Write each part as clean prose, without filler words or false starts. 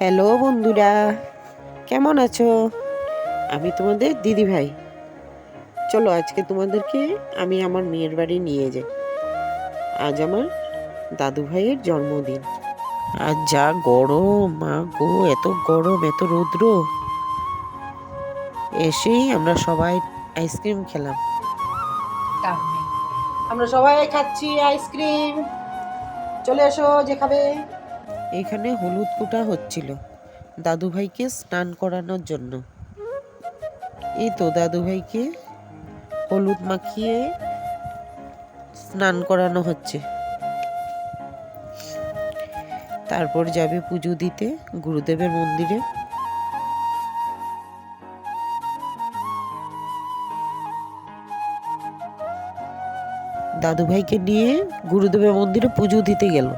Hello বন্ধুরা, কেমন আছো? আমি তোমাদের দিদি ভাই। চলো আজকে তোমাদেরকে আমি আমার মেয়ের বাড়ি নিয়ে যাই। আজ আমার দাদু ভাইয়ের জন্মদিন। আর যা গরম, মা গো, এত গরম, এত রৌদ্র। এসেই আমরা সবাই আইসক্রিম খেলাম। আমরা সবাই খাচ্ছি আইসক্রিম। চলে এসো যে খাবে। এখানে হলুদ কোটা হচ্ছিল দাদু ভাইকে স্নান করানোর জন্য। এই তো দাদু ভাইকে হলুদ মাখিয়ে স্নান করানো হচ্ছে। তারপর যাবে পুজো দিতে গুরুদেবের মন্দিরে। দাদু ভাইকে নিয়ে গুরুদেবের মন্দিরে পুজো দিতে গেল।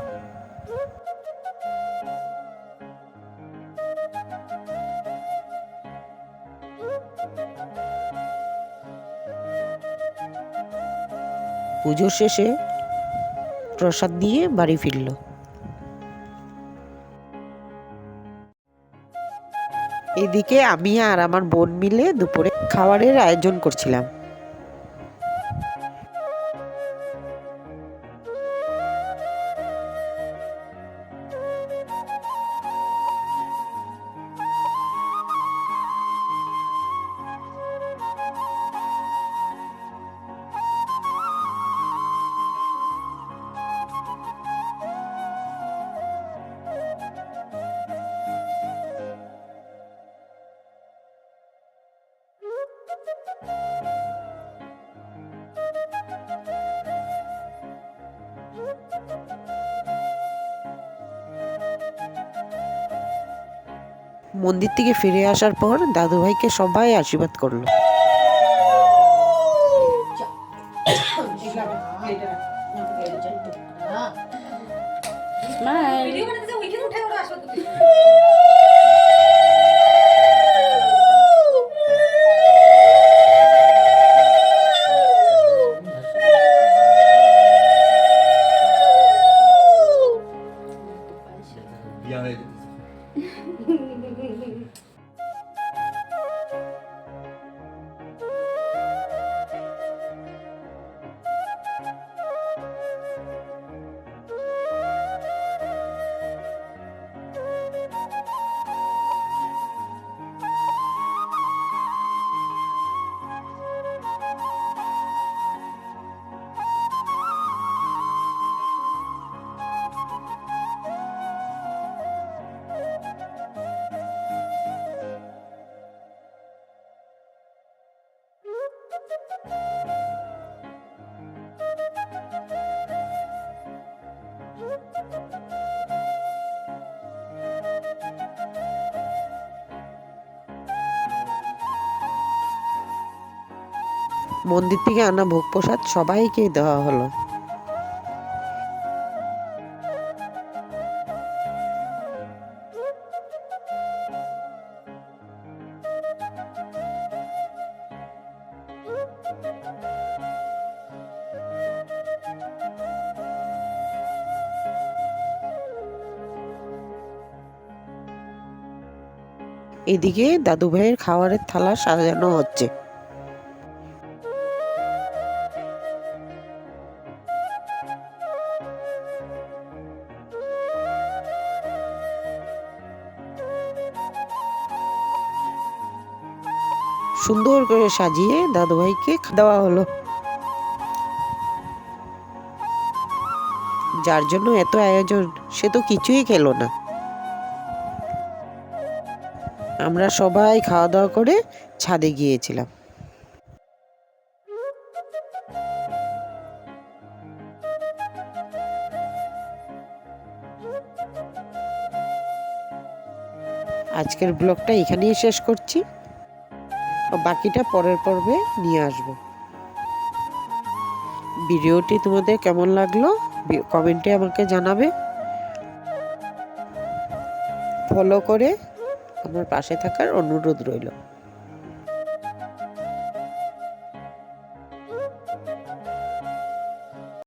পুজো শেষে প্রসাদ দিয়ে বাড়ি ফিরল। এদিকে আমি আর আমার বোন মিলে দুপুরে খাবারের আয়োজন করছিলাম। মন্দির থেকে ফিরে আসার পর দাদু ভাইকে সবাই আশীর্বাদ করলো। মন্দির থেকে আনা ভোগ প্রসাদ সবাইকে দেওয়া হলো। এদিকে দাদু ভাইয়ের খাবারের থালা সাজানো হচ্ছে। সুন্দর করে সাজিয়ে দাদু ভাইকে দেওয়া হলো। যার জন্য এত আয়োজন সে তো কিছুই খেলো না। আমরা সবাই খাওয়া দাওয়া করে ছাদে গিয়েছিলাম। আজকের ব্লগটা এখানেই শেষ করছি। বাকিটা পরের পর্বে নিয়ে আসব। ভিডিওটি তোমাদের কেমন লাগলো কমেন্টে আমাকে জানাবে। ফলো করে আমার পাশে থাকার অনুরোধ রইল।